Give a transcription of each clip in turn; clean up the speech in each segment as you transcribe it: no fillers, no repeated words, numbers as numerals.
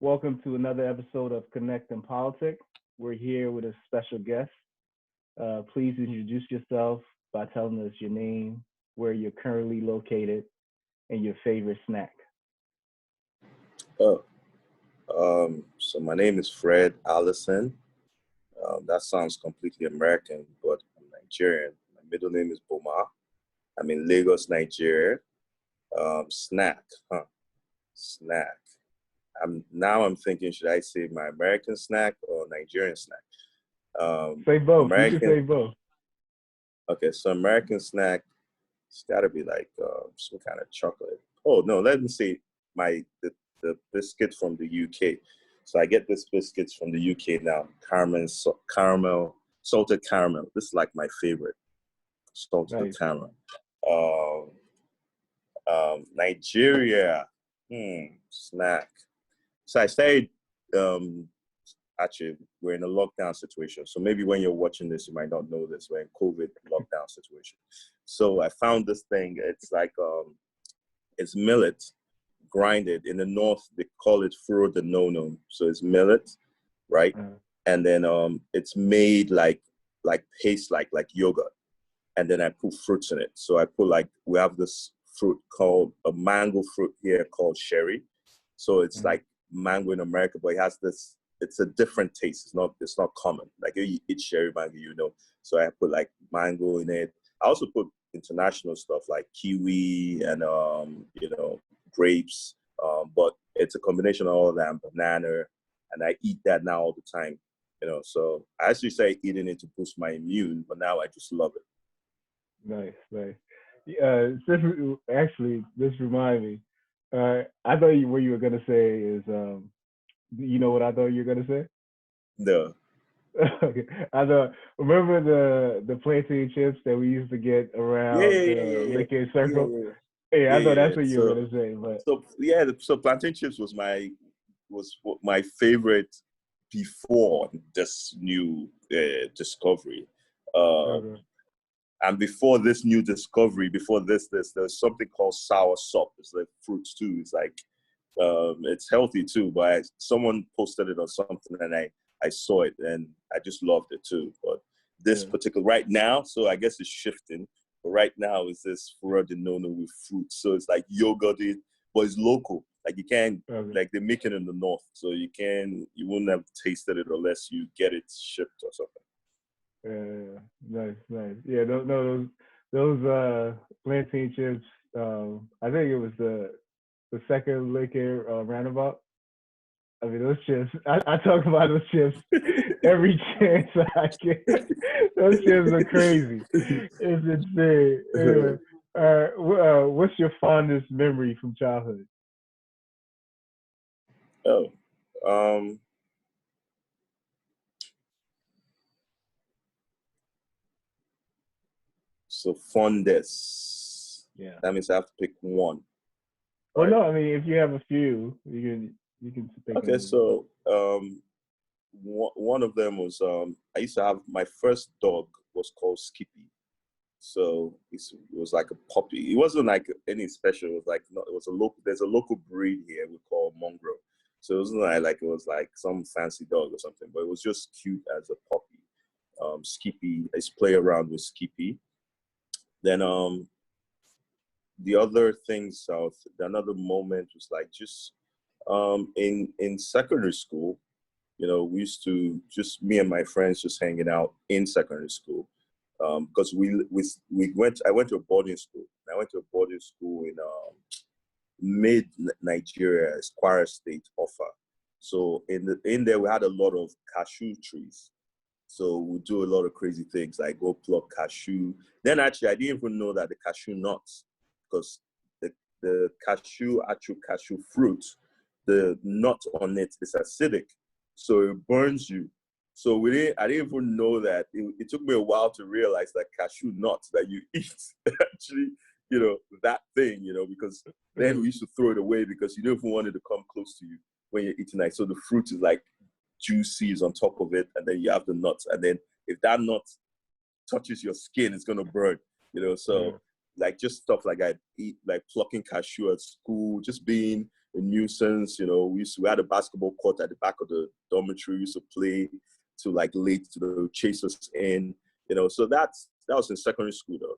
Welcome to another episode of Connect and Politics. We're here with a special guest. Please introduce yourself by telling us your name, where you're currently located, and your favorite snack. Oh, so my name is Fred Allison. That sounds completely American, but I'm Nigerian. My middle name is Boma. I'm in Lagos, Nigeria. Snack, huh? Snack. I'm thinking, should I say my American snack or Nigerian snack? Say both. You can American. say both. Okay, so American snack. It's got to be like some kind of chocolate. Oh no, let me say the biscuit from the UK. So I get this biscuits from the UK now. Caramel, salted caramel. This is like my favorite salted Nice. caramel. Um, Nigeria, snack. So I started. Um, Actually, we're in a lockdown situation. So maybe when you're watching this, you might not know this. We're in COVID lockdown situation. So I found this thing. It's like it's millet grinded. In the north, they call it furo de nono. So it's millet, right? Uh, And then it's made like paste like yogurt. And then I put fruits in it. So I put we have this fruit called a mango fruit here called sherry. So it's uh, like mango in America, but it has this. It's a different taste. It's not common. Like you eat sherry mango, you know. So I put like mango in it. I also put international stuff like kiwi and grapes. But it's a combination of all that and banana, and I eat that now all the time. So I actually say eating it to boost my immune, but now I just love it. nice, nice. Actually, this reminded me. I thought what you were gonna say is, you know what I thought you were gonna say? No. Okay. I know. Remember the plantain chips that we used to get Yeah, around yeah, yeah, the yeah, Lincoln yeah, Circle? yeah, Yeah, yeah, I thought yeah. that's what you were So, gonna say, but so yeah, so plantain chips was my favorite before this new discovery. Um, okay. and before this new discovery, before there's something called sour sop. It's like fruits too. It's like it's healthy too. But someone posted it or something, and I saw it and I just loved it too. But this Yeah. particular right now, so I guess it's shifting. But right now is this fura de nono with fruit. So it's like yogurty, but it's local. Like you can't Okay. like they make it in the north, so you wouldn't have tasted it unless you get it shipped or something. Yeah. Nice, nice. Yeah, those plantain chips. I think it was the second Lincoln roundabout. I mean, those chips. I talk about those chips every chance I get. Those chips are crazy. It's insane. Anyway, what's your fondest memory from childhood? Oh, um, so fondest. Yeah. That means I have to pick one, Well, right? no, I mean, if you have a few, you can pick Okay, any. so one of them was I used to have my first dog was called Skippy. So it was like a puppy. It wasn't like any special. It was like no, it was a local. There's a local breed here we call mongrel. So it wasn't like it was like some fancy dog or something, but it was just cute as a puppy. Skippy. I used to play around with Skippy. Then the other things, another moment was like just in secondary school. We used to just me and my friends just hanging out in secondary school because I went to a boarding school. I went to a boarding school in mid Nigeria, Kwara State, Offa. So in there we had a lot of cashew trees. So we do a lot of crazy things like go pluck cashew. Then actually I didn't even know that the cashew nuts, because the actual cashew fruit, the nut on it is acidic, so it burns you. So I didn't even know that. It took me a while to realize that cashew nuts that you eat actually, that thing, because then Yeah. we used to throw it away because you don't even want it to come close to you when you're eating it. So the fruit is like juicy is on top of it, and then you have the nuts, and then if that nut touches your skin, it's gonna burn. Yeah. So like just stuff like I eat, like plucking cashew at school, just being a nuisance. We had a basketball court at the back of the dormitory. We used to play to like late to chase us in. So that was in secondary school though.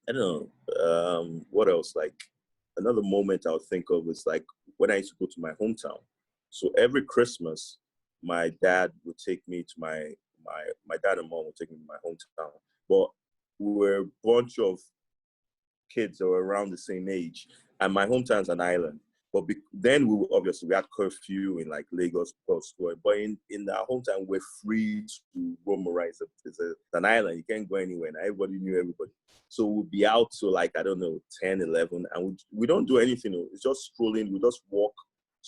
I don't know. What else? Like another moment I would think of is like when I used to go to my hometown. So every Christmas, my dad would take me to my dad and mom would take me to my hometown. But we were a bunch of kids that were around the same age, and my hometown's an island. But then we had curfew in like Lagos, but in our hometown we're free to roam around. It's an island, you can't go anywhere, and everybody knew everybody. So we'll be out to like, I don't know, 10, 11, and we don't do anything. It's just strolling. We just walk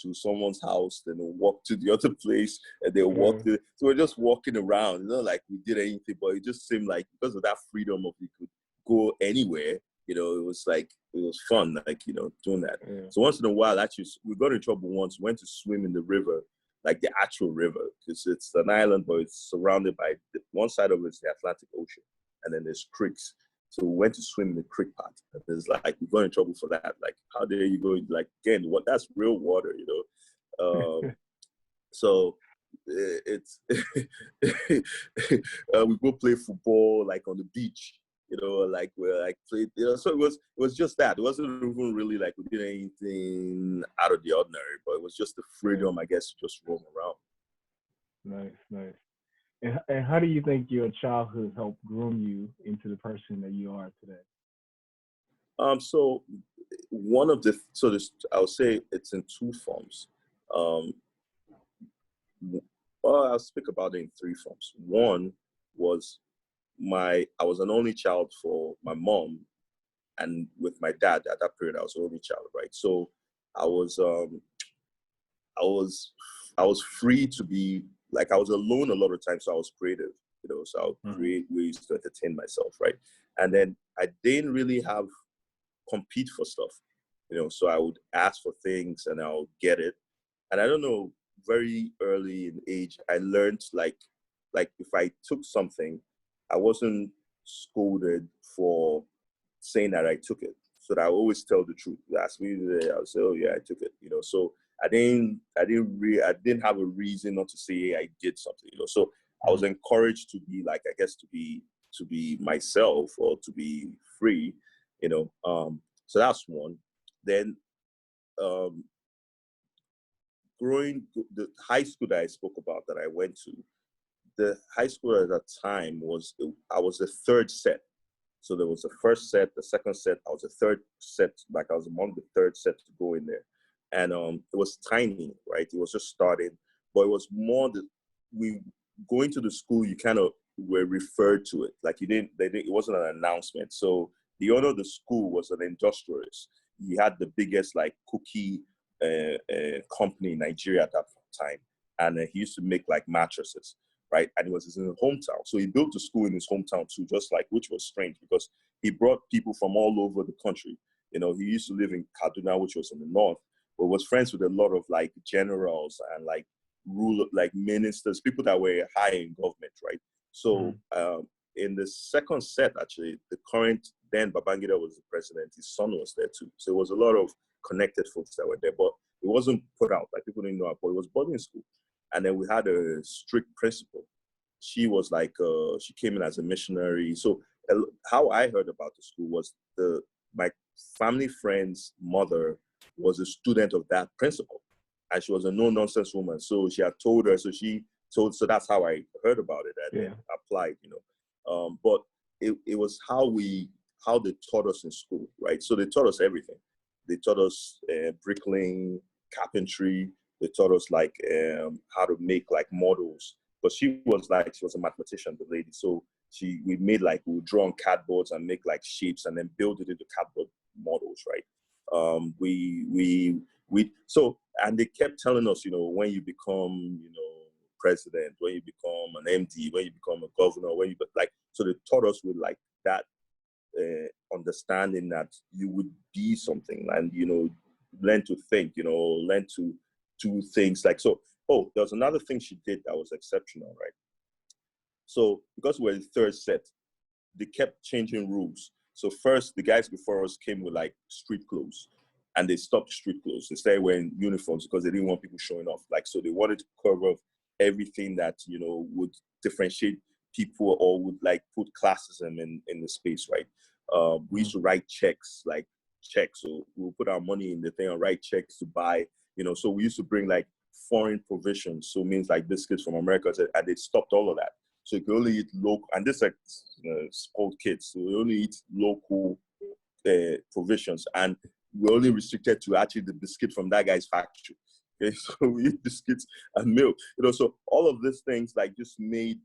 to someone's house, then we'll walk to the other place, and they'll walk to. So we're just walking around. It's not like we did anything, but it just seemed like because of that freedom of we could go anywhere. It was like, it was fun, like, doing that. Yeah. So once in a while, actually, we got in trouble once, went to swim in the river, like the actual river, because it's an island, but it's surrounded by, one side of it is the Atlantic Ocean, and then there's creeks. So we went to swim in the creek part. And there's like, we got in trouble for that. Like, how dare you go, like, again, that's real water, So it's, we go play football, like on the beach. Like we're like played, so it was just that. It wasn't even really like we did anything out of the ordinary, but it was just the freedom, I guess, to just roam around. Nice. And how do you think your childhood helped groom you into the person that you are today? So I would say it's in two forms. Well, I'll speak about it in three forms. One was I was an only child for my mom, and with my dad at that period, I was an only child, right? So I was free to be, like, I was alone a lot of times, so I was creative, so I would create ways to entertain myself, right? And then I didn't really compete for stuff, so I would ask for things and I would get it. And I don't know, very early in age, I learned like if I took something, I wasn't scolded for saying that I took it. So that I always tell the truth. You ask me today, I'll say, "Oh yeah, I took it." So I didn't have a reason not to say I did something. So I was encouraged to be, like, I guess, to be myself, or to be free. So that's one. Then the high school that I spoke about that I went to, the high school at that time I was the third set. So there was the first set, the second set, I was the third set, like I was among the third set to go in there. And it was tiny, right? It was just starting, but it was more going to the school, you kind of were referred to it. Like it wasn't an announcement. So the owner of the school was an industrialist. He had the biggest like cookie company in Nigeria at that time. And he used to make like mattresses, right? And it was in his hometown. So he built a school in his hometown too, which was strange because he brought people from all over the country. He used to live in Kaduna, which was in the north, but was friends with a lot of like generals and like ministers, people that were high in government, right? So in the second set, actually, the current, then Babangida was the president, his son was there too. So it was a lot of connected folks that were there, but it wasn't put out, like people didn't know, but it was boarding school. And then we had a strict principal. She was like, she came in as a missionary. So how I heard about the school was my family friend's mother was a student of that principal. And she was a no-nonsense woman. So she had told her, so that's how I heard about it and then applied, But it was how they taught us in school, right? So they taught us everything. They taught us bricklaying, carpentry. They taught us like how to make like models. But she was a mathematician, the lady. So we would draw on cardboards and make like shapes and then build it into cardboard models, right? And they kept telling us, when you become, president, when you become an MD, when you become a governor, so they taught us with like that understanding that you would be something and, learn to think, learn to do things like so. Oh, there was another thing she did that was exceptional, right? So because we're the third set, they kept changing rules. So first, the guys before us came with like street clothes. and they stopped street clothes. They started wearing uniforms because they didn't want people showing off. Like, so they wanted to cover everything that, you know, would differentiate people or would like put classism in the space, right? We used to write checks, like checks. So we'll put our money in the thing and write checks to buy, you know, so we used to bring like foreign provisions. So it means like biscuits from America, and they stopped all of that. So you can only eat local, and this like spoiled kids. So we only eat local provisions, and we're only restricted to actually the biscuit from that guy's factory. Okay, so we eat biscuits and milk. You know, so all of these things like just made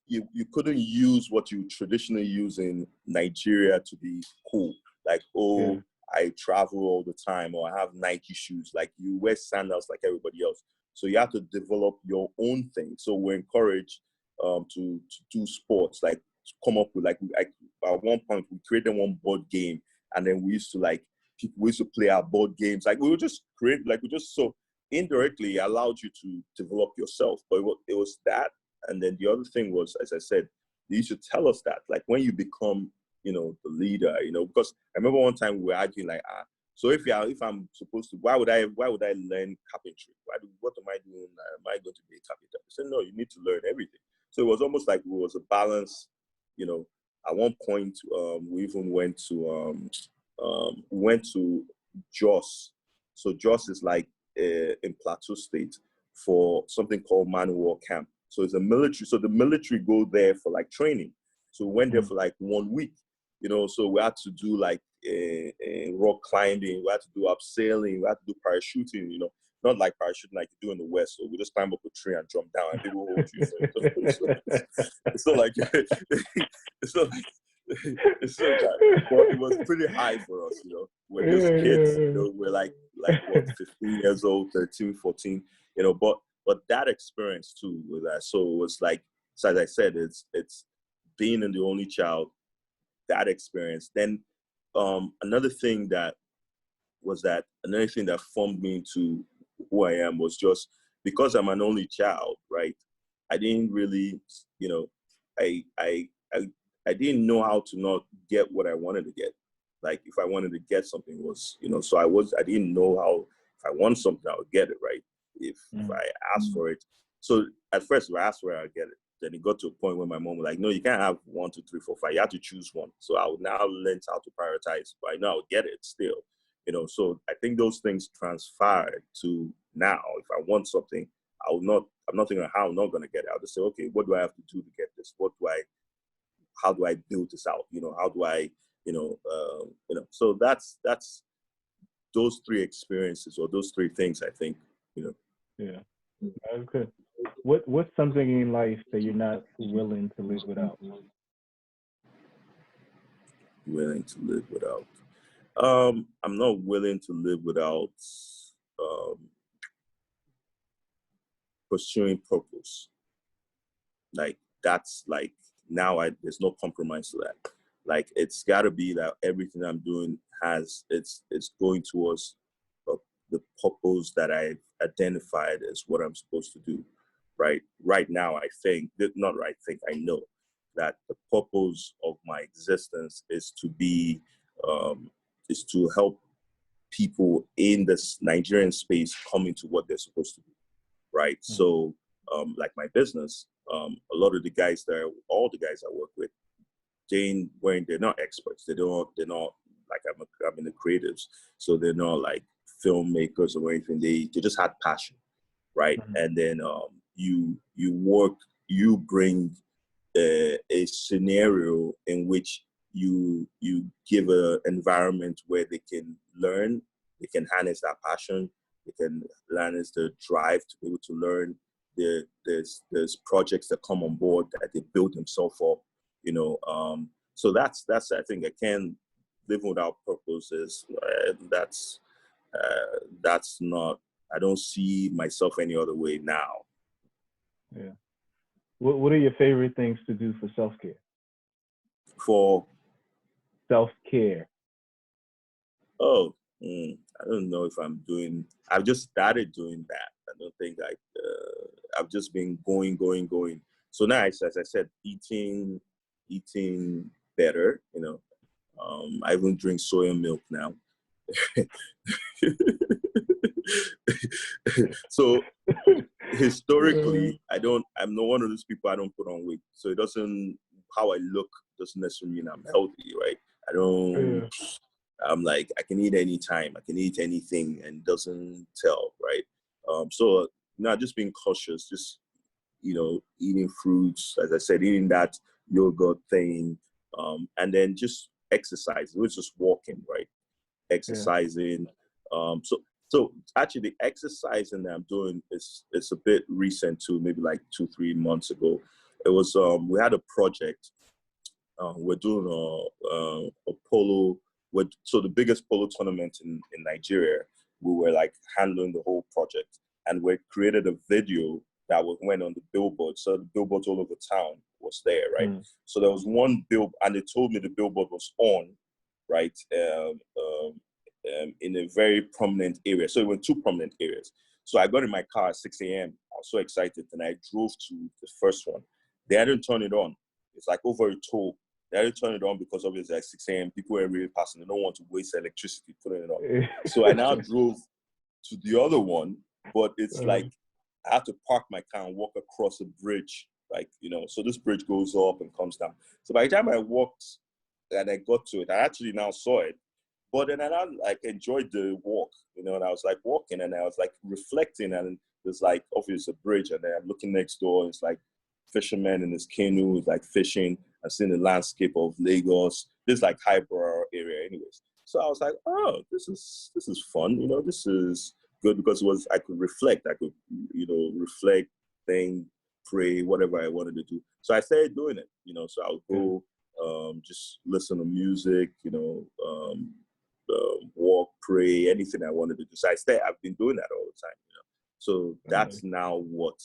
you couldn't use what you traditionally use in Nigeria to be cool. Like, oh, I travel all the time, or I have Nike shoes. Like, you wear sandals like everybody else. So you have to develop your own thing. So we're encouraged to do sports, like to come up with like at one point we created one board game, and then we used to play our board games. Like, we would just create, like, we just so indirectly allowed you to develop yourself. But it was that. And then the other thing was, as I said, they used to tell us that, like, when you become, you know, the leader, you know, because I remember one time we were arguing, like, so if I'm supposed to, why would I learn carpentry? What am I doing? Am I going to be a carpenter? I said, no, you need to learn everything. So it was almost like it was a balance, you know. At one point, we even went to Jos. So Jos is like in Plateau State for something called Man War Camp. So it's a military. So the military go there for like training. So we went there for like 1 week, you know. So we had to do like rock climbing. We had to do abseiling. We had to do parachuting, you know. Not like parachuting like you do in the West. So we just climb up a tree and jump down, and people hold you. It's not like it's not like it's so bad. But it was pretty high for us, you know. We're just kids, you know. We're like what, 15 years old, 13, 14, you know. But that experience too with that. So it was like, so as I said, it's being in the only child, that experience. Then another thing that formed me into who I am was just because I'm an only child, right? I didn't really, you know, I didn't know how to not get what I wanted to get. Like, if I wanted to get something was, you know, so I didn't know how, if I want something, I would get it, right? If I asked for it. So at first, if I asked for it, I'd get it. Then it got to a point where my mom was like, no, you can't have 1, 2, 3, 4, 5. You have to choose one. So I would now learn how to prioritize, but I know I would get it still. You know, so I think those things transferred to now. If I want something, I'm not thinking how I'm not going to get it. I'll just say, okay, what do I have to do to get this? How do I build this out? You know, how do I, so that's those 3 experiences, or those 3 things, I think, you know. Yeah, that's good. What's something in life that you're not willing to live without? Willing to live without. I'm not willing to live without pursuing purpose. Like, that's like, now there's no compromise to that. Like, it's got to be that everything I'm doing it's going towards the purpose that I've identified as what I'm supposed to do. Right now, I know that the purpose of my existence is to help people in this Nigerian space come into what they're supposed to do, right? So, like my business, a lot of all the guys I work with, they're not experts. They're not like, I'm in the creatives, so they're not like filmmakers or anything. They just had passion, right? And then you bring a scenario in which you give an environment where they can learn, they can harness that passion, they can harness the drive to be able to learn. There's projects that come on board that they build themselves up, you know. So that's I think, I can't live without purposes. That's not. I don't see myself any other way now. Yeah. What are your favorite things to do for self-care? For self-care. Oh, I don't know if I've just started doing that. I don't think I've just been going. So now, as I said, eating better, you know. I even drink soya milk now. So historically, I'm not one of those people. I don't put on weight, so it doesn't. How I look doesn't necessarily mean I'm healthy, right? I don't. Yeah, I'm like I can eat anytime, I can eat anything, and doesn't tell, right? So not just being cautious, just eating fruits, as I said, eating that yogurt thing, and then just exercise. It was just walking, right? yeah, Exercising. So actually, the exercising that I'm doing is a bit recent too. Maybe like 2-3 months ago, it was we had a project. We're doing a polo. So the biggest polo tournament in Nigeria. We were like handling the whole project, and we created a video that went on the billboard. So the billboards all over town was there, right? mm, So there was one bill, and they told me the billboard was on, right, in a very prominent area. So it were two prominent areas. So I got in my car at 6 a.m. I was so excited, and I drove to the first one. They hadn't turned it on. It's like over a toll. They had to turn it on because obviously at 6 a.m. people are really passing. They don't want to waste electricity putting it on. yeah. So I now drove to the other one, but it's like I have to park my car and walk across a bridge, like, so this bridge goes up and comes down. So by the time I walked and I got to it, I actually now saw it. But then I now like enjoyed the walk, and I was like walking and I was like reflecting, and there's like obviously a bridge, and then I'm looking next door, and it's like fisherman in his canoe is like fishing. I've seen the landscape of Lagos. This like highbrow area, anyways. So I was like, oh, this is fun. This is good because I could reflect. I could, reflect, think, pray, whatever I wanted to do. So I started doing it. So I would Yeah. go, just listen to music. Walk, pray, anything I wanted to do. So I've been doing that all the time. So Nice, that's now what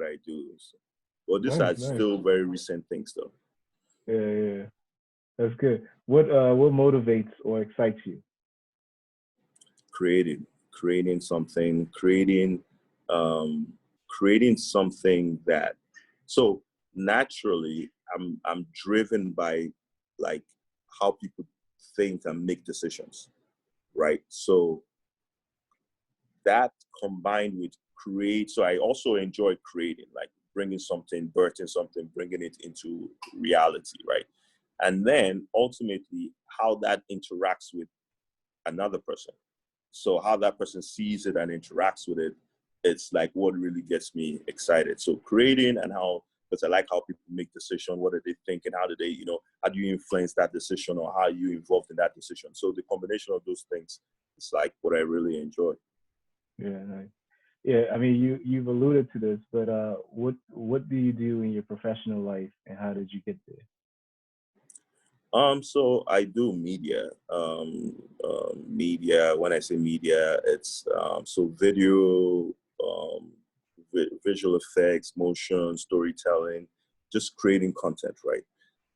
I do. So, well, these nice, are nice. still very recent things, though. Yeah, yeah. That's good. What motivates or excites you? Creating something, um, creating something that. So naturally, I'm driven by like how people think and make decisions, right? So that combined with create. So I also enjoy creating, like bringing something, birthing something, bringing it into reality, right? And then ultimately, how that interacts with another person. So how that person sees it and interacts with it, it's like what really gets me excited. So creating and how, because I like how people make decisions, what are they thinking, how do they, how do you influence that decision or how are you involved in that decision? So the combination of those things is like what I really enjoy. Yeah, nice. Yeah, I mean, you've alluded to this, but what do you do in your professional life, and how did you get there? So I do media. Media. When I say media, it's so video, visual effects, motion, storytelling, just creating content, right?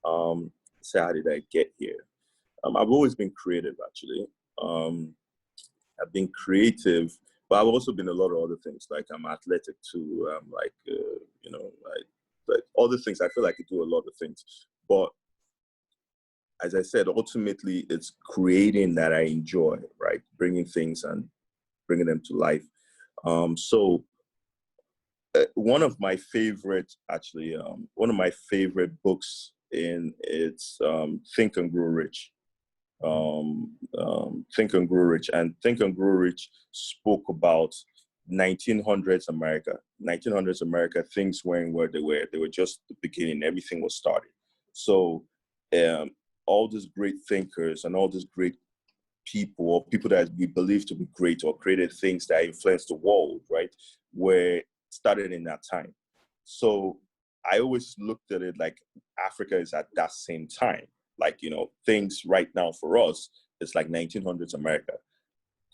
So how did I get here? I've always been creative, actually. Um, I've been creative, but I've also been a lot of other things. Like I'm athletic too. Like like other things. I feel like I do a lot of things, but as I said, ultimately it's creating that I enjoy, right? Bringing things and bringing them to life. So one of my favorite, actually, one of my favorite books in it's Think and Grow Rich. Mm, Think and Grow Rich, and Think and Grow Rich spoke about 1900s America. 1900s America, things weren't where they were. They were just the beginning. Everything was started. So um, all these great thinkers and all these great people or people that we believe to be great or created things that influenced the world, right, were started in that time. So I always looked at it like Africa is at that same time. Like, things right now for us, it's like 1900s America.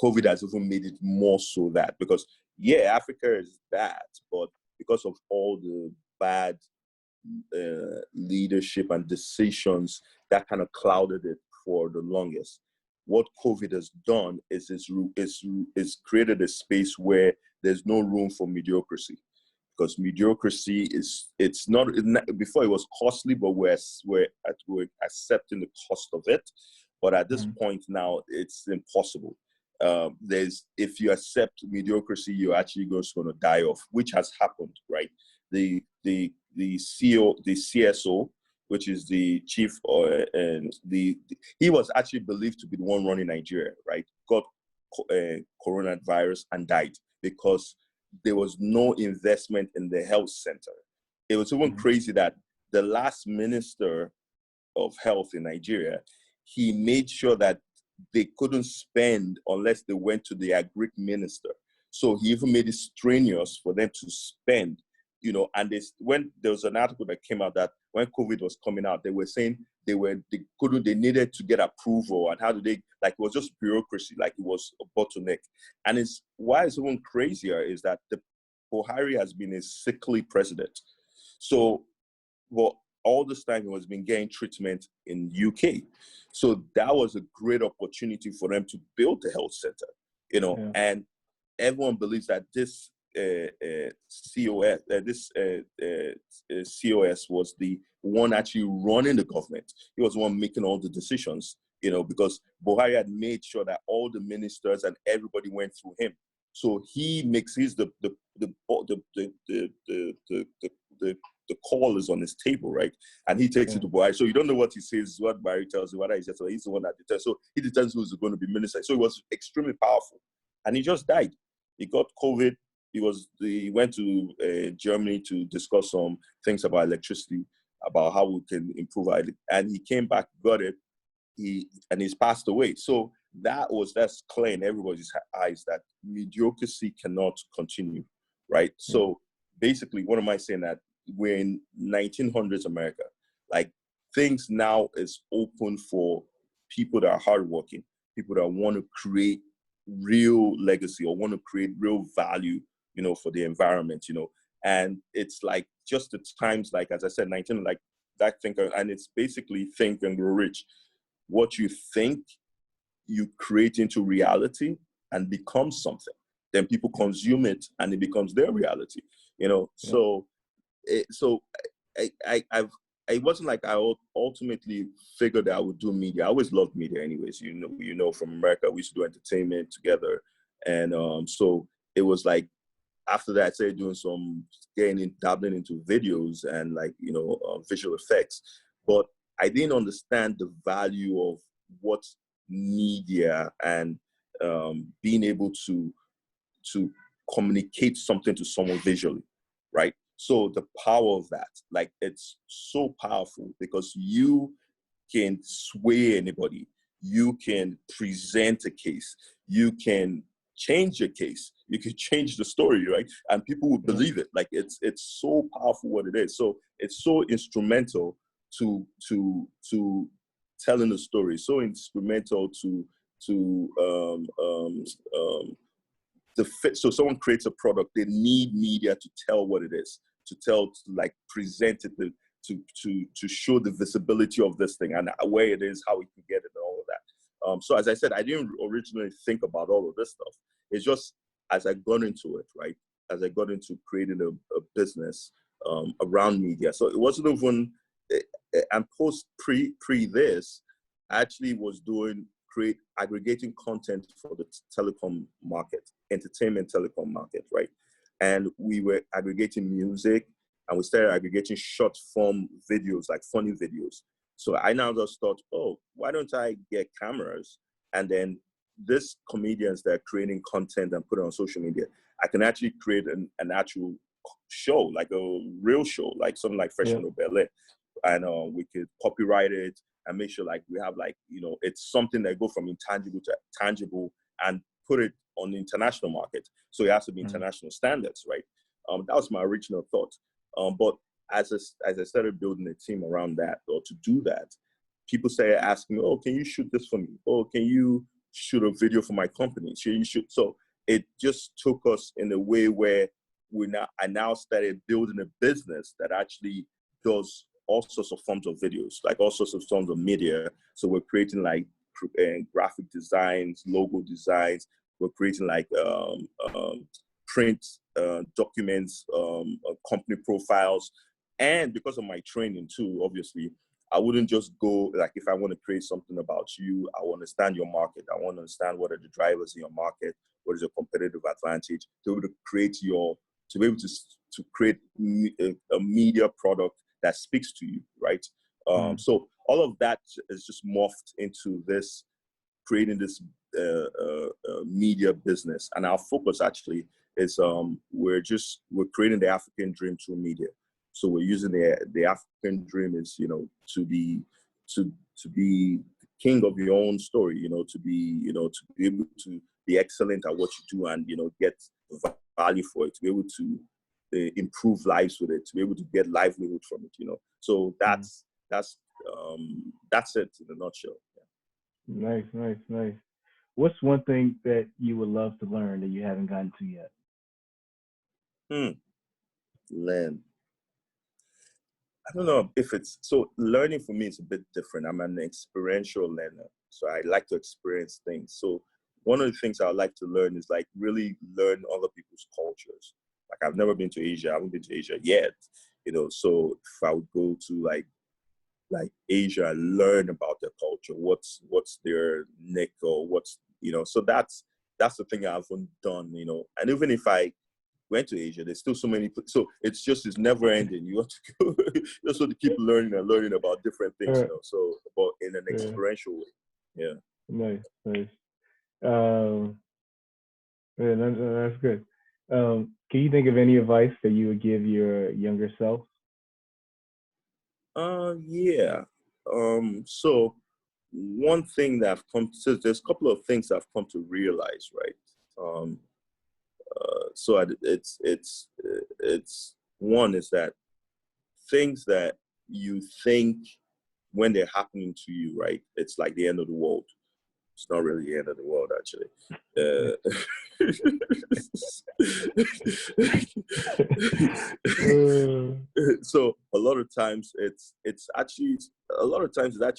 COVID has even made it more so that because, yeah, Africa is that, but because of all the bad leadership and decisions that kind of clouded it for the longest. What COVID has done is created a space where there's no room for mediocrity because mediocrity it's not before it was costly, but we're accepting the cost of it. But at this Mm. point now, it's impossible. If you accept mediocrity, you're actually just going to die off, which has happened, right? The CEO, the CSO, which is the chief, and he was actually believed to be the one running Nigeria, right? Got coronavirus and died because there was no investment in the health center. It was even crazy that the last minister of health in Nigeria, he made sure that they couldn't spend unless they went to the agric minister. So he even made it strenuous for them to spend, and when there was an article that came out that when COVID was coming out, they were saying they needed to get approval, and how do they, like, it was just bureaucracy, like it was a bottleneck. And why it's even crazier is that the Buhari has been a sickly president. So, well, all this time he was been getting treatment in UK. So that was a great opportunity for them to build the health center, and everyone believes that this COS was the one actually running the government. He was the one making all the decisions, because Buhari had made sure that all the ministers and everybody went through him. So he's the call is on his table, right? And he takes it to Buhari. So you don't know what he says, what Buhari tells you, what he says. So he's the one that determines. So he determines who's going to be minister. So he was extremely powerful, and he just died. He got COVID. He went to Germany to discuss some things about electricity, about how we can improve it. And he came back, got it. He's passed away. So that's clear in everybody's eyes that mediocrity cannot continue, right? So basically, what am I saying? That we're in 1900s America. Like, things now is open for people that are hardworking, people that want to create real legacy or want to create real value, for the environment, and it's like just the times, like, as I said, 19, like that thinker, and it's basically think and grow rich. What you think, you create into reality and become something. Then people consume it and it becomes their reality, So it wasn't like I ultimately figured that I would do media. I always loved media anyways. From America, we used to do entertainment together. And so it was like, after that, I started doing dabbling into videos and visual effects. But I didn't understand the value of what media and being able to communicate something to someone visually, right? So the power of that, like, it's so powerful because you can sway anybody. You can present a case. You can change a case. You can change the story, right? And people will believe it. Like, it's so powerful what it is. So it's so instrumental to telling the story. So instrumental to so someone creates a product, they need media to tell what it is, to present it, to show the visibility of this thing and where it is, how we can get it, and all of that. So as I said, I didn't originally think about all of this stuff. It's just as I got into it, right? As I got into creating a business around media. So it wasn't even, and pre this, I actually was aggregating content for the telecom market, entertainment telecom market, right? And we were aggregating music, and we started aggregating short form videos, like funny videos. So I now just thought, why don't I get cameras, and then these comedians that are creating content and put it on social media, I can actually create an actual show, like a real show, like something like Fresh and Bel-Air, and we could copyright it and make sure, like, we have, like, it's something that go from intangible to tangible and put it on the international market. So it has to be international standards, right? That was my original thought. But as I started building a team around that, or to do that, people started asking me, can you shoot this for me? Can you shoot a video for my company? So it just took us in a way where I now started building a business that actually does all sorts of forms of videos, like all sorts of forms of media. So we're creating like graphic designs, logo designs. We're creating like print documents, company profiles. And because of my training too, obviously, I wouldn't just go, like, if I want to create something about you, I want to understand your market. I want to understand what are the drivers in your market, what is your competitive advantage, to be able to to be able to create a media product that speaks to you, right? So all of that is just morphed into this, creating this media business. And our focus actually is we're creating the African dream through media. So we're using the African dream is, to be king of your own story, to be able to be excellent at what you do and, get value for it, to be able to improve lives with it, to be able to get livelihood from it, So that's it in a nutshell. Nice, nice, nice. What's one thing that you would love to learn that you haven't gotten to yet? Learn. I don't know if so learning for me is a bit different. I'm an experiential learner. So I like to experience things. So one of the things I like to learn is like really learn other people's cultures. Like I've never been to Asia. I haven't been to Asia yet. So if I would go to like Asia and learn about their culture, what's their nick or so that's the thing I haven't done, and even if I went to Asia, there's still so many, so it's never ending. You have to go, you also have to keep learning and learning about different things, so, but in an experiential way. Yeah. Nice, nice. Yeah, that's good. Can you think of any advice that you would give your younger self? Yeah. So one thing that there's a couple of things I've come to realize, right? So it's one is that things that you think when they're happening to you, right? It's like the end of the world. It's not really the end of the world, actually. So a lot of times it's actually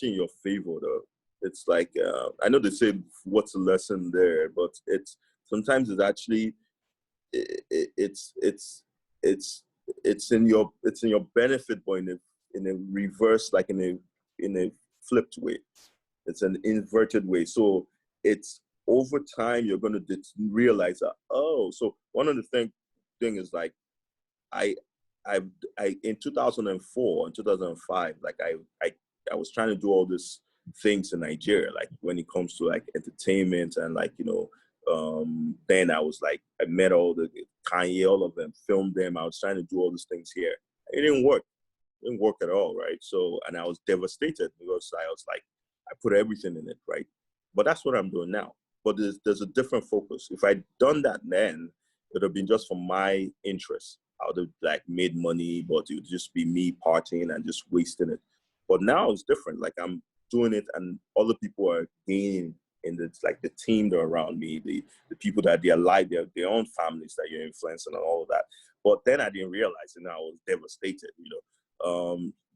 in your favor, though. It's like I know they say what's the lesson there, but sometimes it's actually it's it's in your benefit, but in a reverse, like in a flipped way. It's an inverted way. So it's over time you're going to realize that, oh, so one of the thing is like I in 2004 and 2005, like I was trying to do all these things in Nigeria, like when it comes to like entertainment and like, then I was like, I met all the Kanye, all of them, filmed them. I was trying to do all these things here. It didn't work. It didn't work at all, right? So, and I was devastated because I was like, I put everything in it, right? But that's what I'm doing now. But there's a different focus. If I'd done that then, it would have been just for my interest. I would have like made money, but it would just be me partying and just wasting it. But now it's different. Like I'm doing it and other people are gaining in the team that are around me, the people that they're like, their own families that you're influencing and all of that. But then I didn't realize it and I was devastated.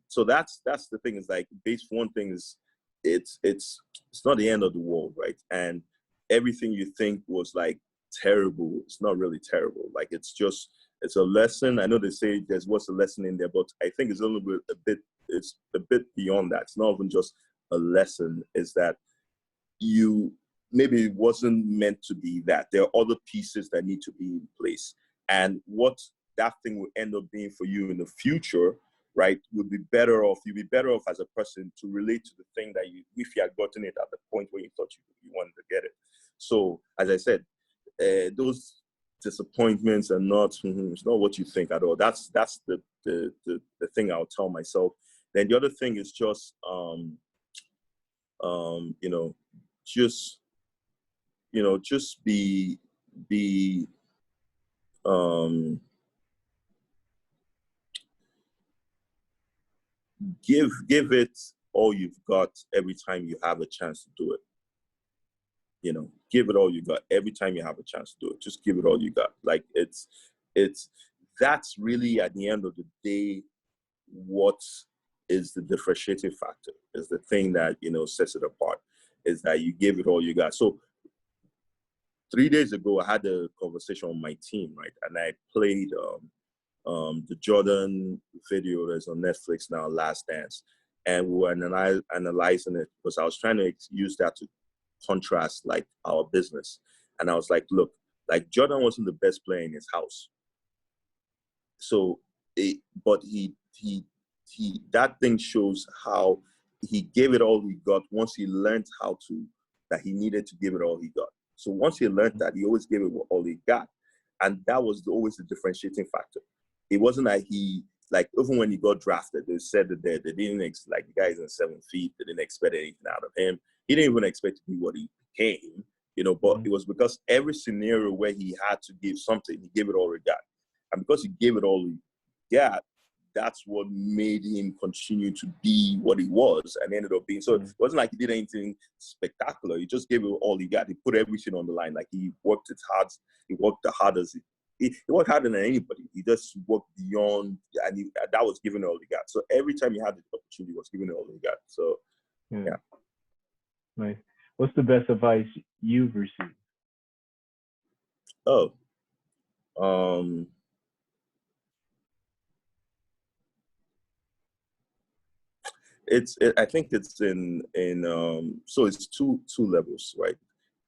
So that's the thing is like base one thing is it's not the end of the world, right? And everything you think was like terrible, it's not really terrible. Like it's a lesson. I know they say there's what's a lesson in there, but I think it's it's a bit beyond that. It's not even just a lesson, is that you maybe it wasn't meant to be that. There are other pieces that need to be in place. And what that thing will end up being for you in the future, right, would be better off. You'd be better off as a person to relate to the thing that if you had gotten it at the point where you thought you wanted to get it. So, as I said, those disappointments are not, it's not what you think at all. That's the thing I'll tell myself. Then the other thing is just, just just be give it all you've got every time you have a chance to do it. Give it all you got every time you have a chance to do it. Just give it all you got. Like it's that's really at the end of the day what is the differentiating factor, is the thing that sets it apart, is that you give it all you got. So 3 days ago I had a conversation with my team, right, and I played the Jordan video that's on Netflix now, Last Dance. and we were analyzing it because I was trying to use that to contrast like our business. And I was like, look, like Jordan wasn't the best player in his house. So, but he that thing shows how he gave it all he got once he learned how to, that he needed to give it all he got. So once he learned that, he always gave it all he got. And that was always the differentiating factor. It wasn't like he, like, even when he got drafted, they said that they didn't, like, the guy is in 7 feet, they didn't expect anything out of him. He didn't even expect to be what he became, you know, but it was because every scenario where he had to give something, he gave it all he got. And because he gave it all he got, that's what made him continue to be what he was and ended up being. So it wasn't like he did anything spectacular. He just gave it all he got. He put everything on the line. Like, he worked it hard. He worked the hardest. He worked harder than anybody. He just worked beyond, and that was giving it all he got. So every time he had the opportunity, he was giving it all he got. So, yeah. Nice. What's the best advice you've received? Oh, I think it's so it's two levels, right?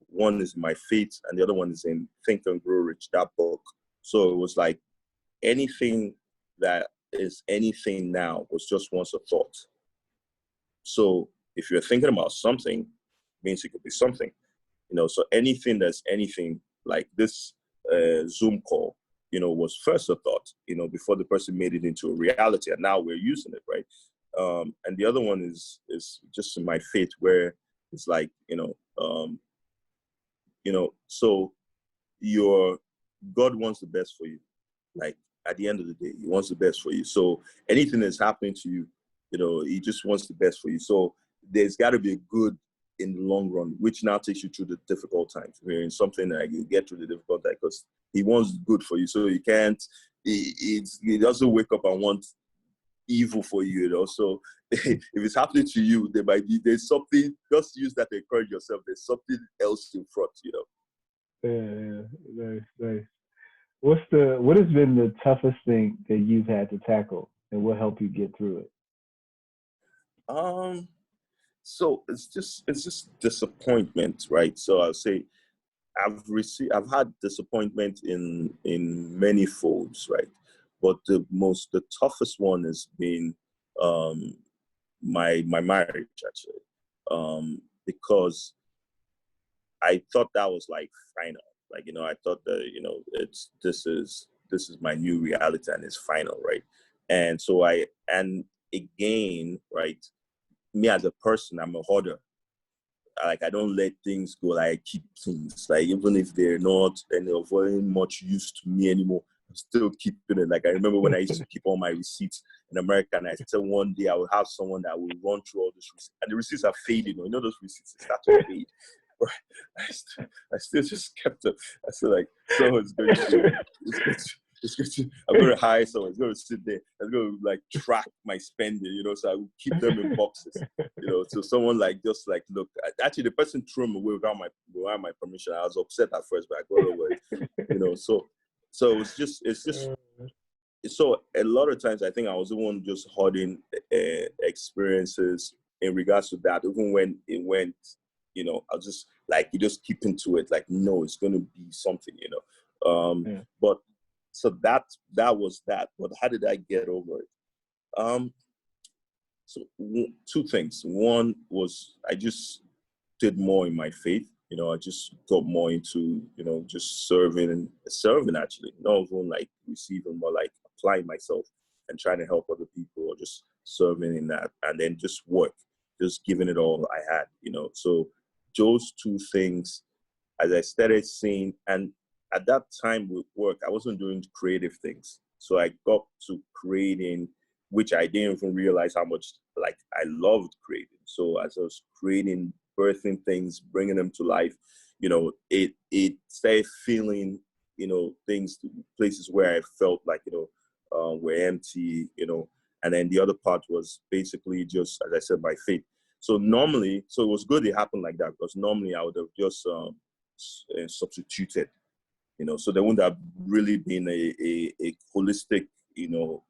One is My Faith, and the other one is in Think and Grow Rich, that book. So it was like, anything that is anything now was just once a thought. So if you're thinking about something, it means it could be something, you know. So anything that's anything, like this Zoom call, you know, was first a thought, you know, before the person made it into a reality, and now we're using it, right? And the other one is just in My Faith, where it's like, so your God wants the best for you. Like, at the end of the day, he wants the best for you. So anything that's happening to you, you know, he just wants the best for you. So there's got to be a good in the long run, which now takes you through the difficult times. We're in something that you get through the difficult time because he wants good for you. So you can't, he doesn't wake up and want evil for you, you know. So if it's happening to you, there's something, just use that to encourage yourself. There's something else in front, you know. Yeah, nice. What has been the toughest thing that you've had to tackle, and what helped you get through it? So it's just disappointment, right? So I'll say I've had disappointment in many folds, right? But the toughest one has been my marriage, actually, because I thought that was like final. Like, you know, I thought that, you know, this is my new reality and it's final, right? And so and again, right, me as a person, I'm a hoarder. Like, I don't let things go. Like, I keep things. Like, even if they're not and they're very much used to me anymore, I'm still keeping it. Like, I remember when I used to keep all my receipts in America, and I said one day I will have someone that will run through all these receipts. And the receipts are fading. You know those receipts, they start to fade. But I still just kept them. I feel like someone's going to, I'm going to hire someone. It's going to sit there. It's going to like track my spending, you know. So I will keep them in boxes, you know. So someone like just like, look, actually the person threw them away without my permission. I was upset at first, but I got over it, you know. So it's just so a lot of times I think I was the one just hoarding experiences in regards to that. Even when it went, you know, I was just like, you just keep into it. Like, no, it's going to be something, you know. But so that was that. But how did I get over it? So two things. One was I just did more in my faith. You know, I just got more into, you know, just serving actually. Not even like receiving, but like applying myself and trying to help other people, or just serving in that, and then just work, just giving it all I had, you know. So those two things, as I started seeing, and at that time with work, I wasn't doing creative things. So I got to creating, which I didn't even realize how much like I loved creating. So as I was creating, birthing things, bringing them to life, you know, it started feeling, you know, things, places where I felt like, you know, were empty, you know. And then the other part was basically just, as I said, my faith. So normally, so it was good it happened like that, because normally I would have just substituted, you know, so there wouldn't have really been a holistic, you know,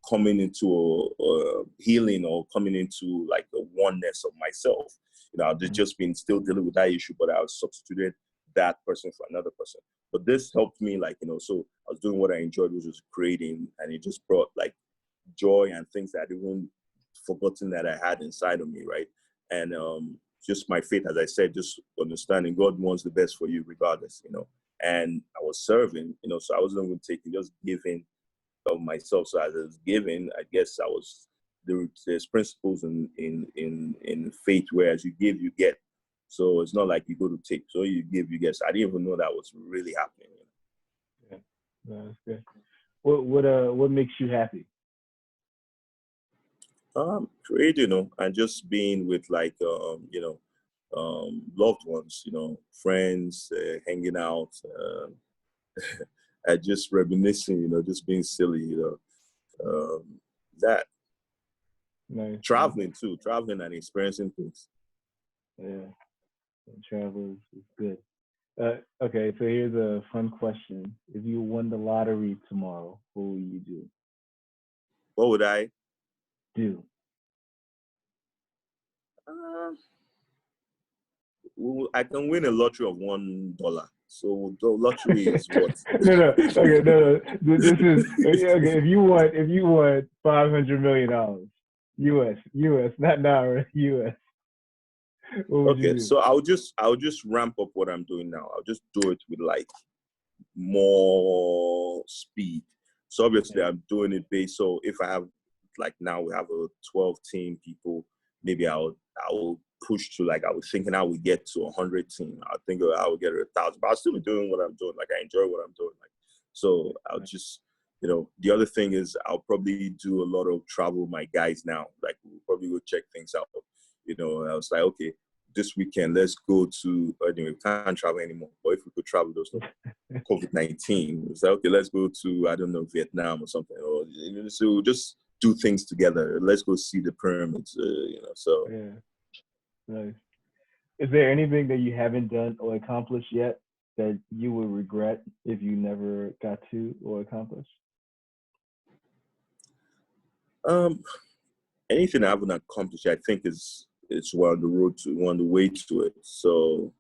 coming into a healing or coming into like the oneness of myself. I've just been still dealing with that issue, but I substituted that person for another person. But this helped me, like, so I was doing what I enjoyed, which was creating, and it just brought like joy and things that I'd even forgotten that I had inside of me, right? And just my faith, as I said, just understanding God wants the best for you regardless, and I was serving, so I wasn't even taking, just giving of myself. So as I was giving, I guess there's principles in faith where as you give, you get. So it's not like you go to take. So you give, you get. So I didn't even know that was really happening. Yeah, no, that's good. What makes you happy? Creating, and just being with like loved ones, friends, hanging out, and just reminiscing, just being silly, that. Nice. Traveling too, traveling and experiencing things. Yeah, travel is good. Okay, so here's a fun question. If you won the lottery tomorrow, what will you do? What would I do? I can win a lottery of $1. So the lottery is what? no. Okay, no. This is okay. If you want $500 million, U.S., not naira, U.S. What would you do? So I'll just ramp up what I'm doing now. I'll just do it with like more speed. So obviously I'm doing it based. So if I have like now we have a 12 team people, maybe I will push to like I was thinking I would get to 100 team. I think I would get 1,000, but I'll still be doing what I'm doing. Like I enjoy what I'm doing. Like so I'll just the other thing is I'll probably do a lot of travel with my guys now. Like we'll probably go check things out. I was like, okay, this weekend, let's go to, anyway, we can't travel anymore, but if we could travel, those COVID-19, it's like, okay, let's go to, I don't know, Vietnam or something, or, so just do things together. Let's go see the pyramids, so. Yeah, nice. Is there anything that you haven't done or accomplished yet that you would regret if you never got to or accomplished? Anything I haven't accomplished, I think we're on the way to it. So,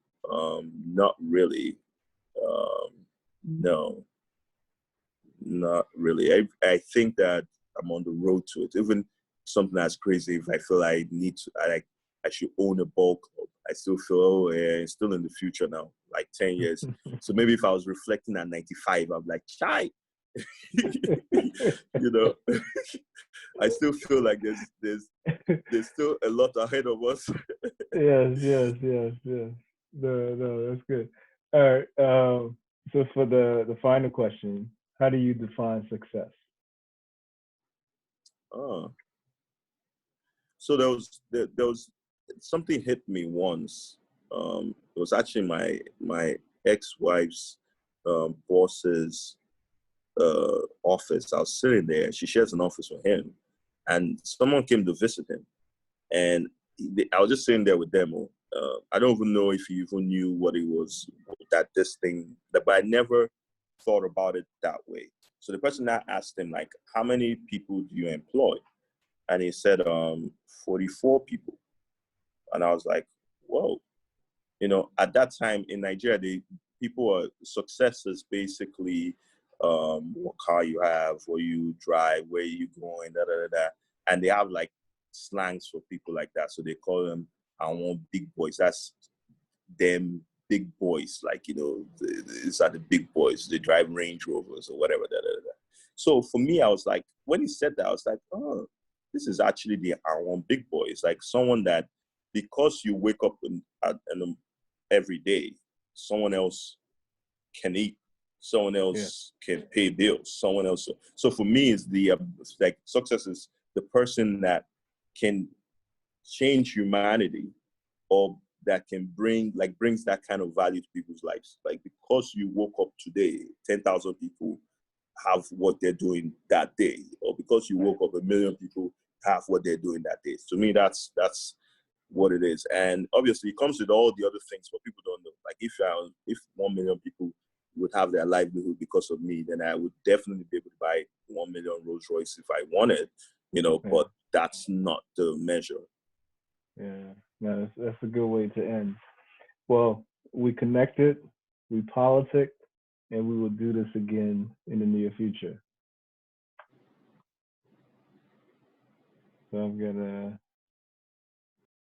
not really. No, not really. I think that I'm on the road to it. Even something that's crazy, if I feel I need to, I should own a ball club. I still feel, oh yeah, it's still in the future now, like 10 years. So maybe if I was reflecting at 95, I'm like, chai, I still feel like there's still a lot ahead of us. Yes. No, that's good. All right. So for the final question, how do you define success? So there was something hit me once. It was actually my ex-wife's boss's office. I was sitting there. She shares an office with him, and someone came to visit him. And I was just sitting there with them. I don't even know if he even knew what it was but I never thought about it that way. So the person I asked him, like, how many people do you employ? And he said, 44 people. And I was like, whoa. At that time in Nigeria, success is basically what car you have, where you drive, where you going, da, da, da, da. And they have like slangs for people like that. So they call them, I want big boys. That's them big boys. Like, these are the big boys. They drive Range Rovers or whatever, da, da, da. So for me, I was like, when he said that, I was like, oh, this is actually the I want big boys. Like someone that, because you wake up every day, someone else can eat, someone else can pay bills, someone else. So for me, it's like success is the person that can change humanity, or that can brings that kind of value to people's lives. Like because you woke up today, 10,000 people have what they're doing that day, or because you woke up 1 million people have what they're doing that day. To me, that's what it is. And obviously it comes with all the other things, but people don't know. Like if 1 million people would have their livelihood because of me, then I would definitely be able to buy 1 million Rolls Royce if I wanted, but that's not the measure. Yeah, no, that's a good way to end. Well, we connected, we politicked, and we will do this again in the near future. So I'm gonna